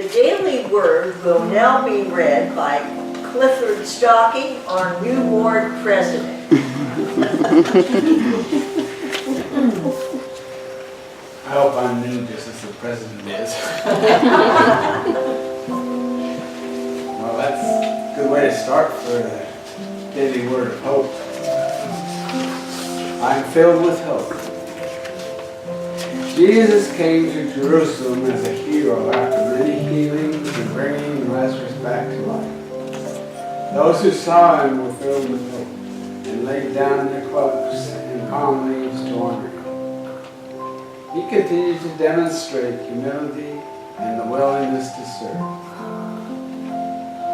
The daily word will now be read by Clifford Stocky, our new ward president. I hope I'm new just as the president is. Well, that's a good way to start for the daily word of hope. I'm filled with hope. Jesus came to Jerusalem as a hero after many healings and bringing Lazarus back to life. Those who saw him were filled with hope and laid down their cloaks and palm leaves to honor him. He continued to demonstrate humility and the willingness to serve.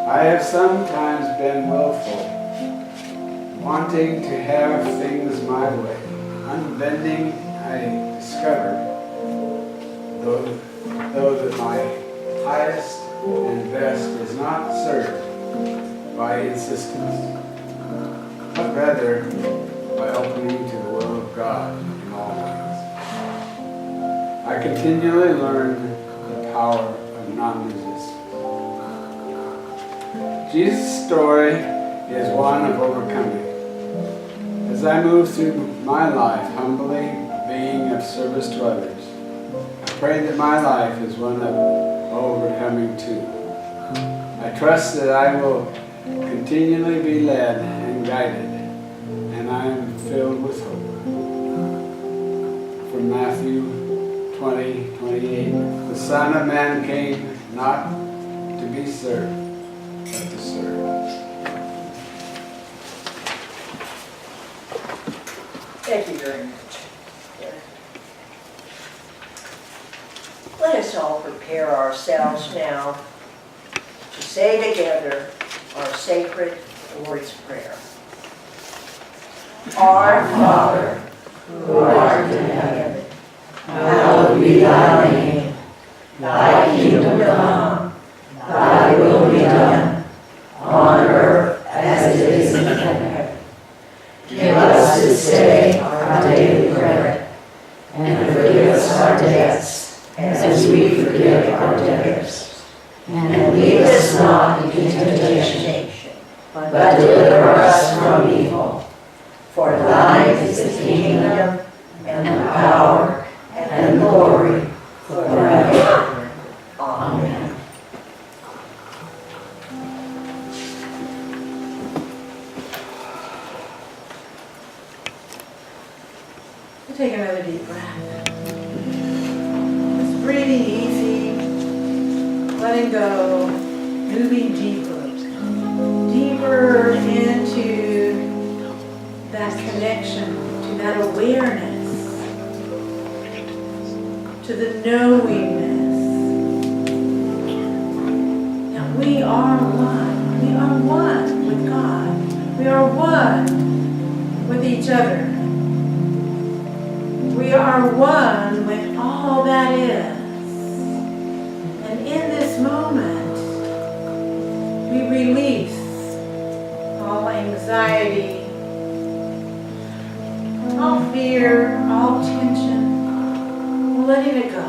I have sometimes been willful, wanting to have things my way. Unbending, I discovered, though that my highest and best is not served by insistence, but rather by opening to the will of God in all ways. I continually learn the power of non-resistance. Jesus' story is one of overcoming. As I move through my life humbly being of service to others, I pray that my life is one of overcoming too. I trust that I will continually be led and guided, and I am filled with hope. From Matthew 20:28, the Son of Man came not to be served, but to serve. Thank you very much. Let us all prepare ourselves now to say together our sacred Lord's Prayer. Our Father, who art in heaven, hallowed be thy name. Thy kingdom come, thy will be done, on earth as it is in heaven. Give us this day our daily bread, and forgive us our debts, as we forgive our debtors. And lead us not into temptation, but deliver us from evil. For thine is the kingdom, and the power, and the glory, forever. Amen. Take another deep breath. Just breathing easy, letting go, moving deeper, deeper into that connection, to that awareness, to the knowingness that we are one. We are one with God. We are one with each other. We are one with all that is. And in this moment, we release all anxiety, all fear, all tension, letting it go.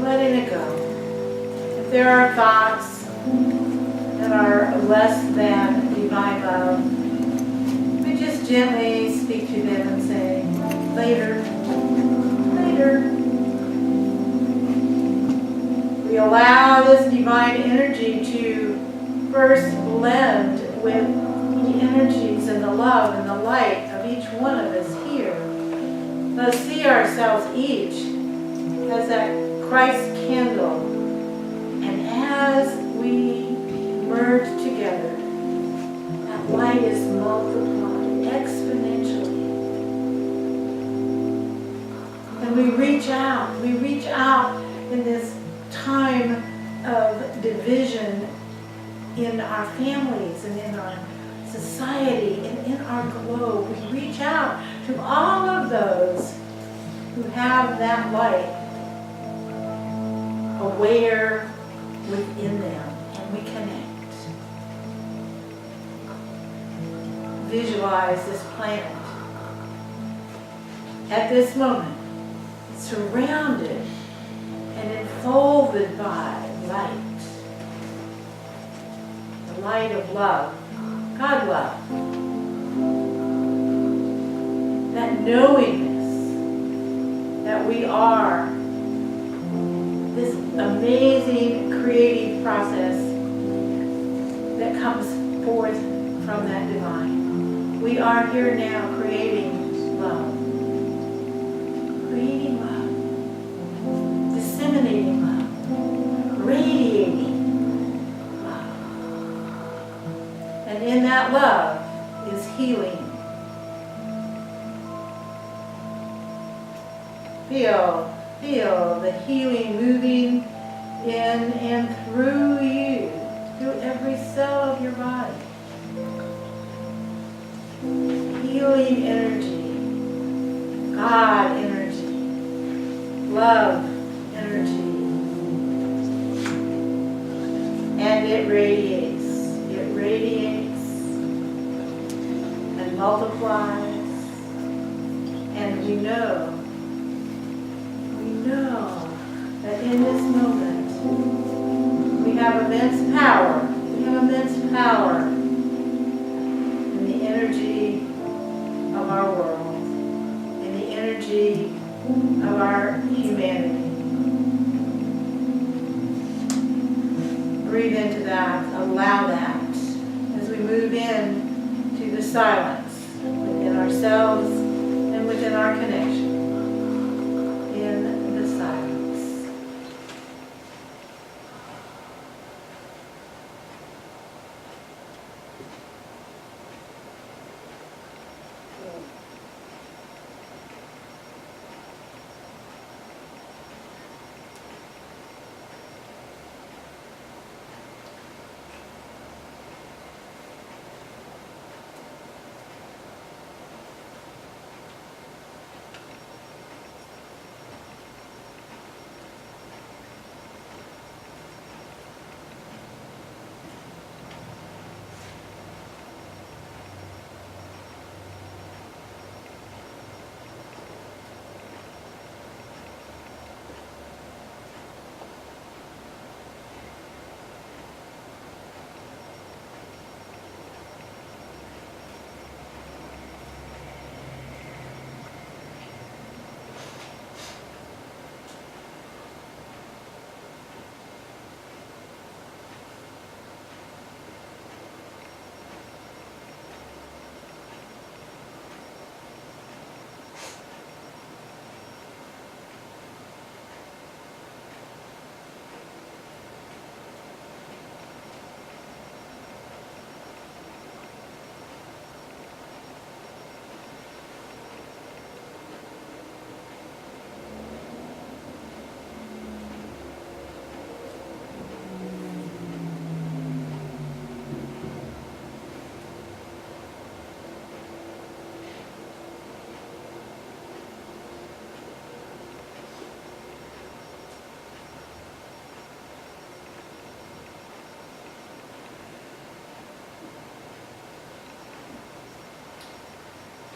Letting it go. If there are thoughts that are less than divine love, we just gently speak to them and say, later, later. We allow this divine energy to first blend with the energies and the love and the light of each one of us here. Let us see ourselves each as that Christ candle. And as we merge together, that light is multiplied exponentially. And we reach out in this time of division in our families and in our society and in our globe. We reach out to all of those who have that light aware within them, and we connect. Visualize this planet at this moment, surrounded and in enfolded by light. The light of love, God love. That knowingness that we are this amazing creative process that comes forth from that divine. We are here now creating love. Creating love. Disseminating love. Radiating love. And in that love is healing. Feel the healing moving in and through you, through every cell of your body. Healing energy, God energy, love energy. And it radiates and multiplies. And we know that in this moment we have immense power. We have immense power in the energy of our world, in the energy of our humanity. Breathe into that, allow that as we move in to the silence within ourselves and within our connection. In the silence.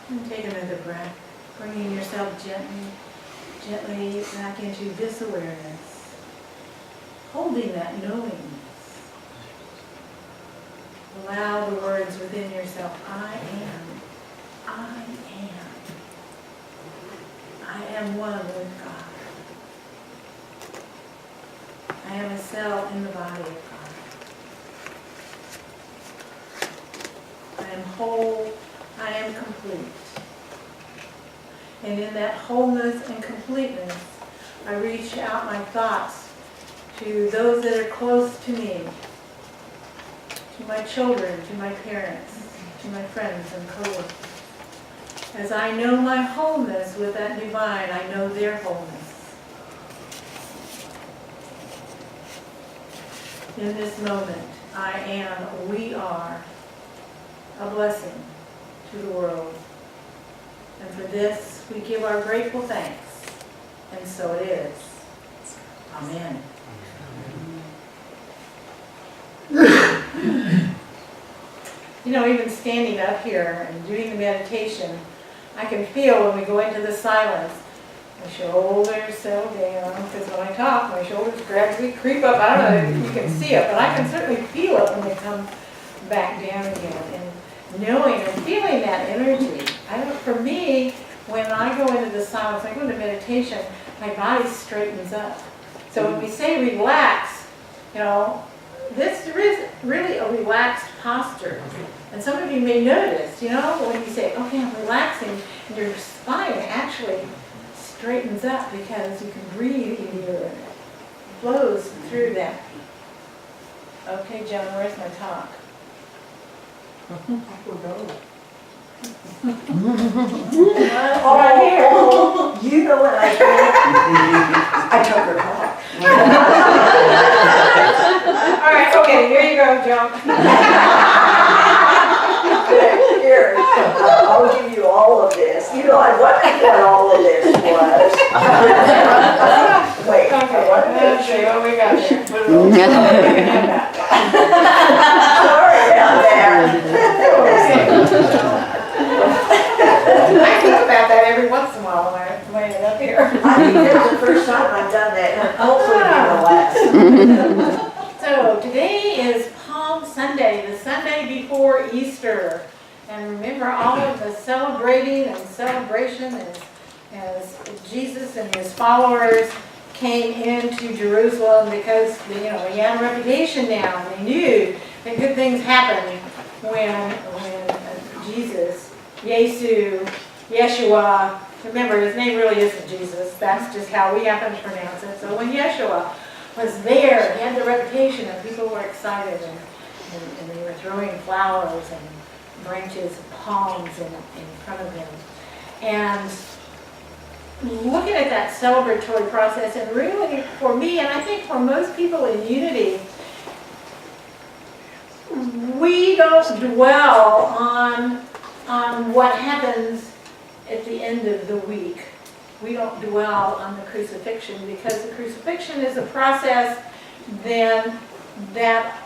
And take another breath, bringing yourself gently back into this awareness, holding that knowingness. Allow the words within yourself, I am one with God. I am a cell in the body of God. I am whole, I am complete. And in that wholeness and completeness, I reach out my thoughts to those that are close to me, to my children, to my parents, to my friends and co-workers. As I know my wholeness with that divine, I know their wholeness. In this moment, I am, we are a blessing to the world. And for this, we give our grateful thanks. And so it is. Amen. You know, even standing up here and doing the meditation, I can feel when we go into the silence My shoulders settle down, because when I talk, my shoulders gradually creep up. I don't know if you can see it, but I can certainly feel it when they come back down again. And knowing and feeling that energy. For me, when I go into the silence, I go into meditation, my body straightens up. So when we say relax, this is really a relaxed posture. And some of you may notice, when you say, okay, I'm relaxing, and your spine actually straightens up because you can breathe easier and it flows through that. Okay, Jenna, where's my talk? Oh, right here. You know what I did? I took her talk. All right, okay, here you go, Joan. Here, I'll give you all of this. I wondered what all of this was. Wait, Okay, I wonder let's see what we got here. Sorry about that. I think about that every once in a while when I'm laying up here. I think that's the first time I've done that, and hopefully be the last. So today is Palm Sunday, the Sunday before Easter. And remember all of the celebrating and celebration as Jesus and his followers came into Jerusalem because he had a reputation now. And they knew that good things happened when Jesus, Yeshua, remember his name really isn't Jesus, that's just how we happen to pronounce it. So when Yeshua was there, he had the reputation and people were excited and they were throwing flowers and branches of palms in front of him. And looking at that celebratory process, and really for me, and I think for most people in Unity, we don't dwell on what happens at the end of the week. We don't dwell on the crucifixion because the crucifixion is a process then that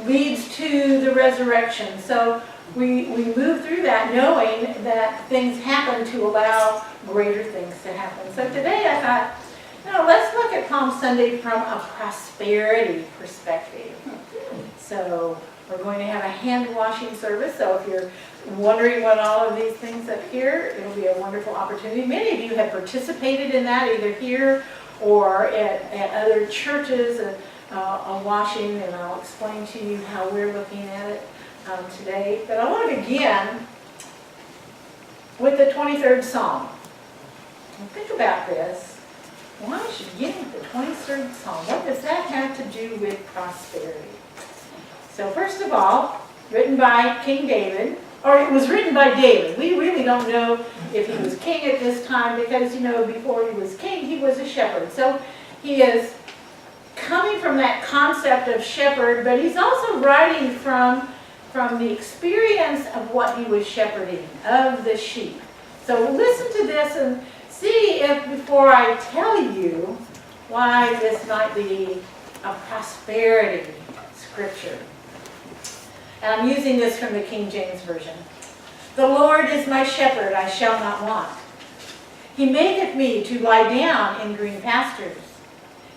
leads to the resurrection. So we move through that knowing that things happen to allow greater things to happen. So today I thought, let's look at Palm Sunday from a prosperity perspective. So we're going to have a hand washing service. So if you're wondering what all of these things up here, it'll be a wonderful opportunity. Many of you have participated in that either here or at other churches, a washing, and I'll explain to you how we're looking at it today. But I want to begin with the 23rd Psalm. And think about this. Why should you begin with the 23rd Psalm? What does that have to do with prosperity? So first of all, written by King David, or it was written by David. We really don't know if he was king at this time because, before he was king, he was a shepherd. So he is coming from that concept of shepherd, but he's also writing from the experience of what he was shepherding, of the sheep. So listen to this and see if, before I tell you, why this might be a prosperity scripture. And I'm using this from the King James Version. The Lord is my shepherd, I shall not want. He maketh me to lie down in green pastures.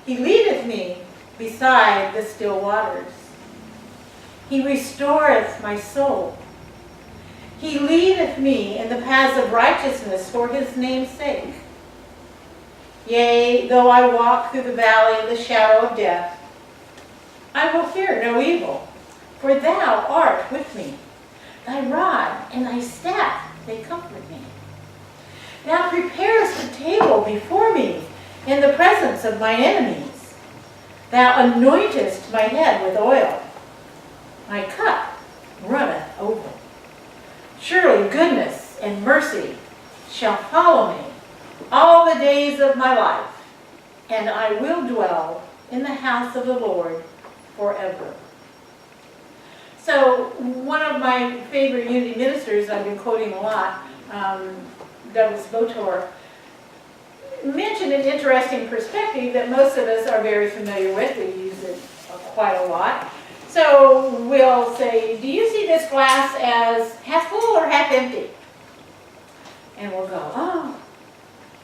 He leadeth me beside the still waters. He restoreth my soul. He leadeth me in the paths of righteousness for his name's sake. Yea, though I walk through the valley of the shadow of death, I will fear no evil, for thou art with me. Thy rod and thy staff, they comfort me. Thou preparest a table before me in the presence of my enemies. Thou anointest my head with oil. My cup runneth over. Surely goodness and mercy shall follow me all the days of my life, and I will dwell in the house of the Lord forever. So one of my favorite Unity ministers, I've been quoting a lot, Douglas Botor, mentioned an interesting perspective that most of us are very familiar with. We use it quite a lot. So we'll say, do you see this glass as half full or half empty? And we'll go, oh,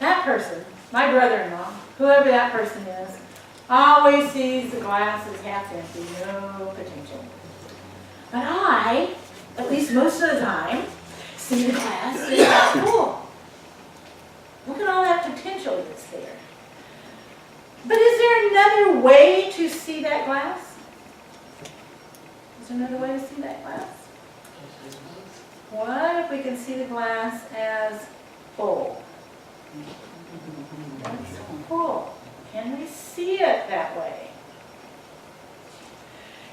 that person, my brother-in-law, whoever that person is, always sees the glass as half empty, no potential. But I, at least most of the time, see the glass as half full. Look at all that potential that's there. But is there another way to see that glass? Is there another way to see that glass? What if we can see the glass as full? It's full. Can we see it that way?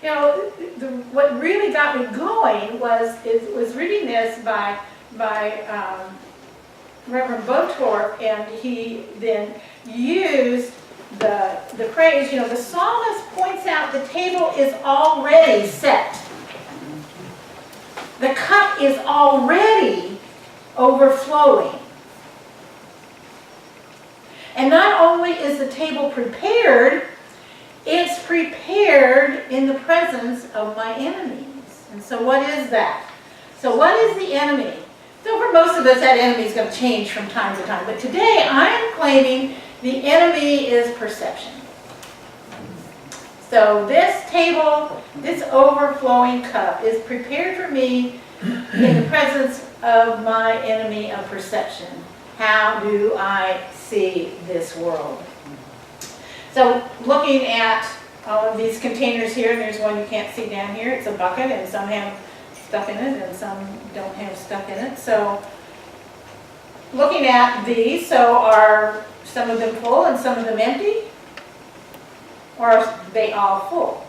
You know, what really got me going was reading this by Reverend Botorp, and he then used the phrase, you know, the psalmist points out the table is already set. The cup is already overflowing. And not only is the table prepared, it's prepared in the presence of my enemies. And so what is that? So what is the enemy? So for most of us, that enemy is going to change from time to time. But today, I am claiming the enemy is perception. So this table, this overflowing cup is prepared for me in the presence of my enemy of perception. How do I see this world? So looking at all of these containers here, and there's one you can't see down here, it's a bucket, and some have stuff in it and some don't have stuff in it. So looking at these, so are some of them full and some of them empty? Or are they all full?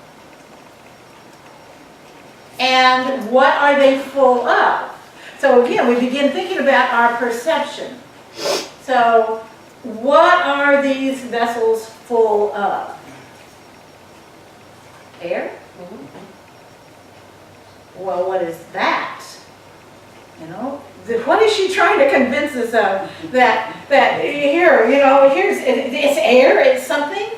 And what are they full of? So again, we begin thinking about our perception. So what are these vessels full of? Air? Well, what is that? You know, what is she trying to convince us of? That here, you know, it's air, it's something?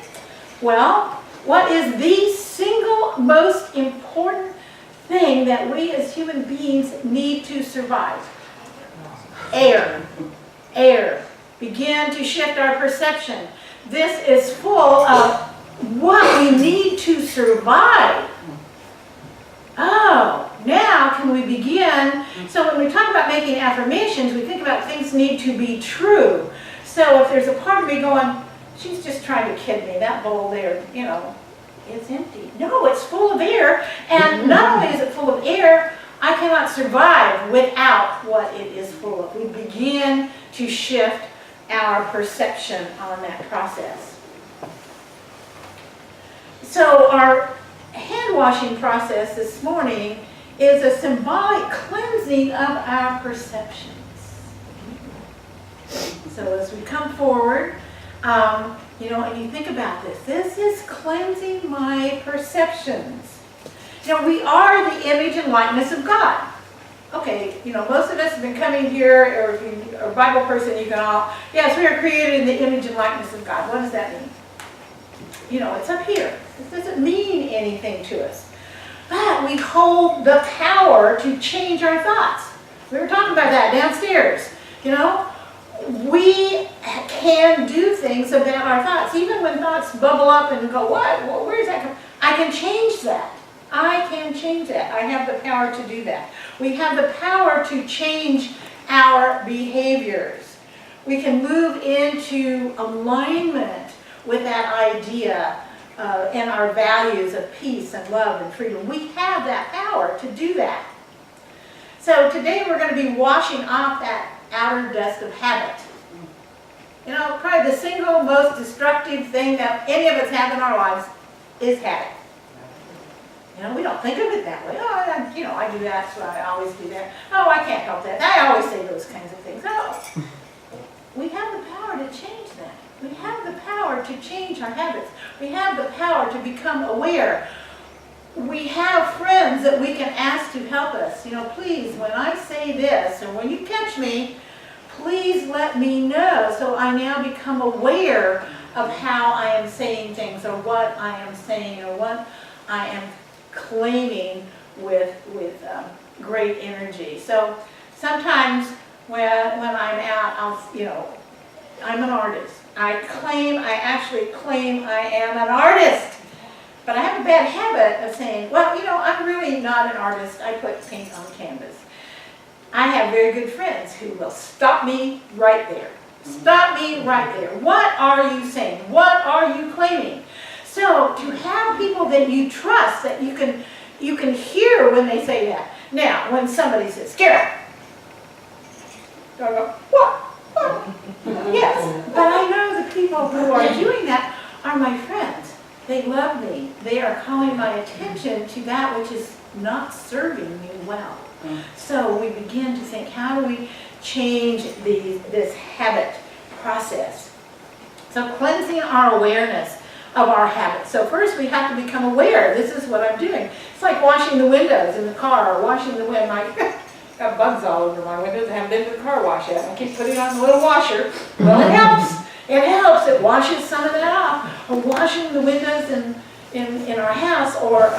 Well, what is the single most important thing that we as human beings need to survive? Air. Air. Begin to shift our perception. This is full of what we need to survive. Oh, now can we begin? So when we talk about making affirmations, we think about things need to be true. So if there's a part of me going, she's just trying to kid me, that bowl there, you know, it's empty. No, it's full of air. And not only is it full of air, I cannot survive without what it is full of. We begin to shift our perception on that process. So our hand washing process this morning is a symbolic cleansing of our perceptions. So as we come forward, you know, and you think about this is cleansing my perceptions. You know, we are the image and likeness of God. Okay, you know, most of us have been coming here, or if you're a Bible person, you can all, yes, we are created in the image and likeness of God. What does that mean? You know, it's up here. It doesn't mean anything to us. But we hold the power to change our thoughts. We were talking about that downstairs. You know, we can do things about our thoughts. Even when thoughts bubble up and go, what? Well, where is that coming? I can change that. I can change that. I have the power to do that. We have the power to change our behaviors. We can move into alignment with that idea and our values of peace and love and freedom. We have that power to do that. So today we're going to be washing off that outer dust of habit. You know, probably the single most destructive thing that any of us have in our lives is habit. You know, we don't think of it that way. Oh, I do that, so I always do that. Oh, I can't help that. I always say those kinds of things. No. We have the power to change that. We have the power to change our habits. We have the power to become aware. We have friends that we can ask to help us. You know, please, when I say this, or when you catch me, please let me know, so I now become aware of how I am saying things, or what I am saying, or what I am claiming with great energy. So sometimes when I'm out, I'm an artist. I actually claim I am an artist. But I have a bad habit of saying, well, I'm really not an artist. I put paint on canvas. I have very good friends who will stop me right there. Stop me right there. What are you saying? What are you claiming? So to have people that you trust, that you can hear when they say that. Now, when somebody says, Carol, I go, what? Yes, but I know the people who are doing that are my friends. They love me. They are calling my attention to that which is not serving me well. So we begin to think, how do we change this habit process? So cleansing our awareness of our habits. So first we have to become aware. This is what I'm doing. It's like washing the windows in the car, or washing the window. Got bugs all over my windows. I haven't been to the car wash yet. I keep putting on the little washer. Well, it helps. It helps. It washes some of that off. Or washing the windows in our house, or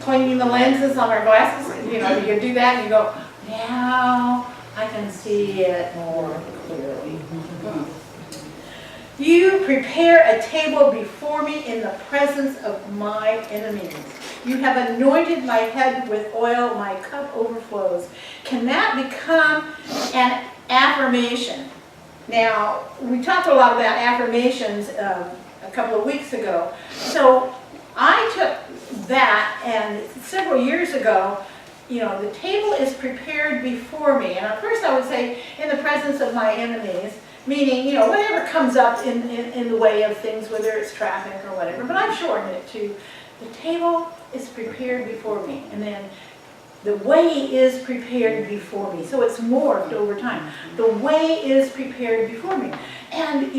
cleaning the lenses on our glasses. You can do that and you go, now I can see it more clearly. You prepare a table before me in the presence of my enemies. You have anointed my head with oil, my cup overflows. Can that become an affirmation? Now, we talked a lot about affirmations a couple of weeks ago. So I took that, and several years ago, the table is prepared before me. And at first I would say, in the presence of my enemies, meaning, whatever comes up in the way of things, whether it's traffic or whatever. But I've shortened it to, the table is prepared before me. And then the way is prepared before me. So it's morphed over time. The way is prepared before me. And,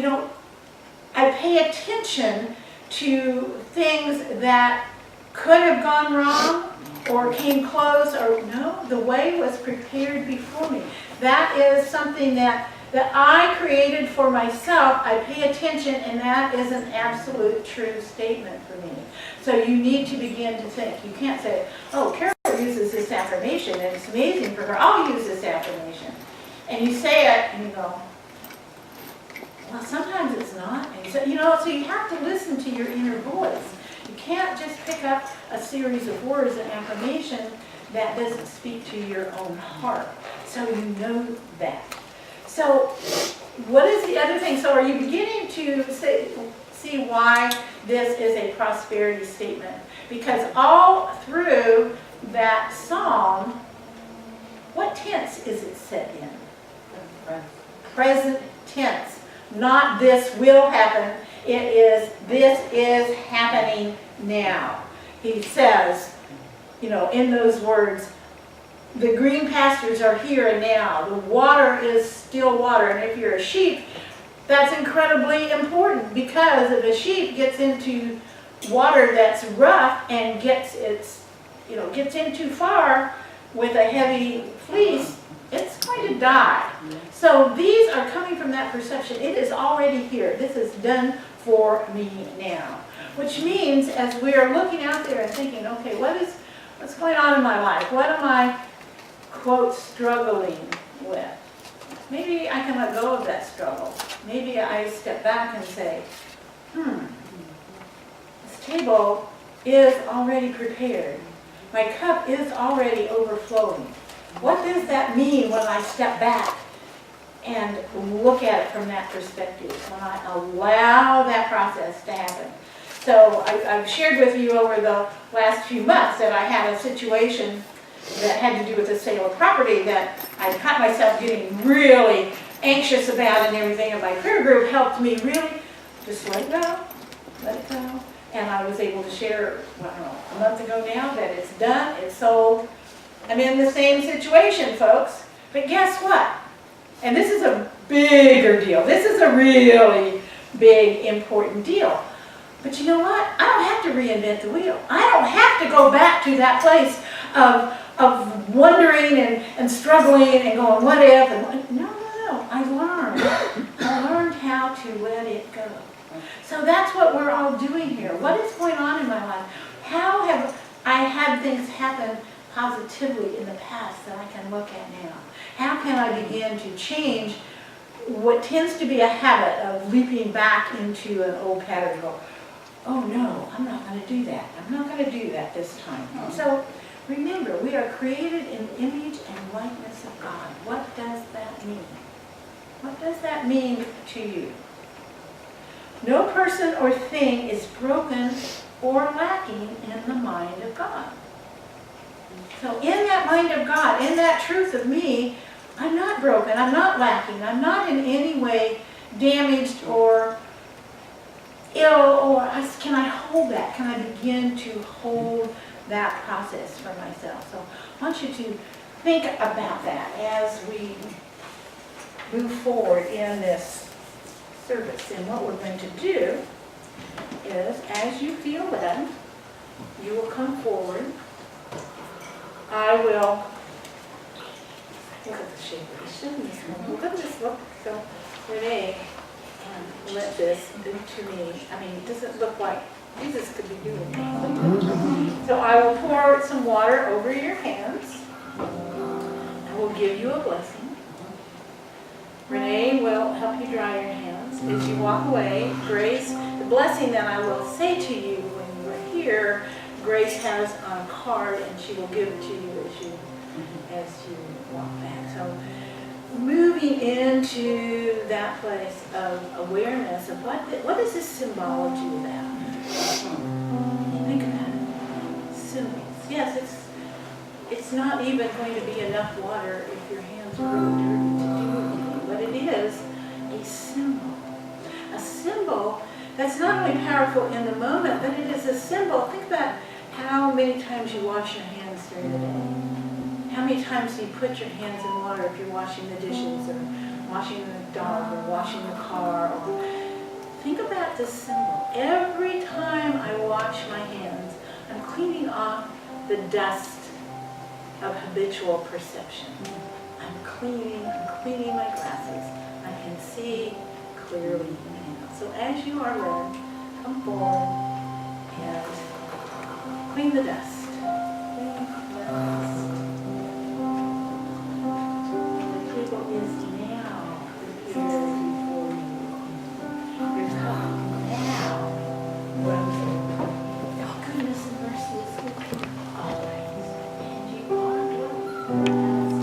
I pay attention to things that could have gone wrong or came close, or no, the way was prepared before me. That is something that I created for myself. I pay attention, and that is an absolute true statement for me. So you need to begin to think. You can't say, oh, Carol uses this affirmation, and it's amazing for her. I'll use this affirmation. And you say it, and you go, well, sometimes it's not. And so, so you have to listen to your inner voice. You can't just pick up a series of words and affirmation that doesn't speak to your own heart. So you know that. So what is the other thing? So are you beginning to see why this is a prosperity statement? Because all through that song, what tense is it set in? Present tense. Not this will happen. It is, this is happening now. He says, in those words, the green pastures are here and now. The water is still water. And if you're a sheep, that's incredibly important, because if a sheep gets into water that's rough and gets in too far with a heavy fleece, it's going to die. So these are coming from that perception. It is already here. This is done for me now. Which means, as we are looking out there and thinking, okay, what's going on in my life? What am I, quote, struggling with? Maybe I can let go of that struggle. Maybe I step back and say, this table is already prepared. My cup is already overflowing. What does that mean when I step back and look at it from that perspective, when I allow that process to happen? So I've shared with you over the last few months that I had a situation that had to do with the sale of property that I caught myself getting really anxious about and everything, and my prayer group helped me really just let it go. And I was able to share, a month ago now, that it's done, it's sold. I'm in the same situation, folks. But guess what? And this is a bigger deal. This is a really big, important deal. But you know what? I don't have to reinvent the wheel. I don't have to go back to that place of wondering and struggling and going, what if? And no. I learned how to let it go. So that's what we're all doing here. What is going on in my life? How have I had things happen positively in the past that I can look at now? How can I begin to change what tends to be a habit of leaping back into an old pattern. Go, oh no, I'm not going to do that. I'm not going to do that this time. So remember, we are created in the image and likeness of God. What does that mean? What does that mean to you? No person or thing is broken or lacking in the mind of God. So in that mind of God, in that truth of me, I'm not broken, I'm not lacking, I'm not in any way damaged or ill, or can I hold that? Can I begin to hold that process for myself? So I want you to think about that as we move forward in this service. And what we're going to do is, as you feel led, you will come forward. I will look at the shape of the shin. Look at this. Look. So Renee, let this do to me. I mean, it doesn't look like Jesus could be doing this. So I will pour some water over your hands. I will give you a blessing. Renee will help you dry your hands. As you walk away, Grace, the blessing that I will say to you when you are here, Grace has a card and she will give it to you as you walk back. So moving into that place of awareness of what is this symbology about? Think about it. Symbols. Yes, it's not even going to be enough water if your hands are really dirty to do anything, but it is a symbol. A symbol that's not only powerful in the moment, but it is a symbol. Think about how many times you wash your hands during the day. How many times do you put your hands in water if you're washing the dishes or washing the dog or washing the car? Think about this symbol. Every time I wash my hands, I'm cleaning off the dust of habitual perception. I'm cleaning my glasses. I can see clearly now. So as you are led, come forward and clean the dust. Clean the dust. The table is now prepared before you. Your cup now runs over. Oh, goodness and mercy is with you always. And you are blessed.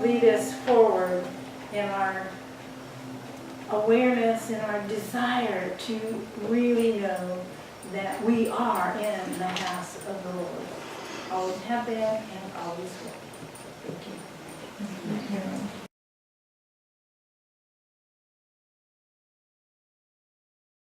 lead us forward in our awareness and our desire to really know that we are in the house of the Lord. Always have been and always will. Thank you. Thank you.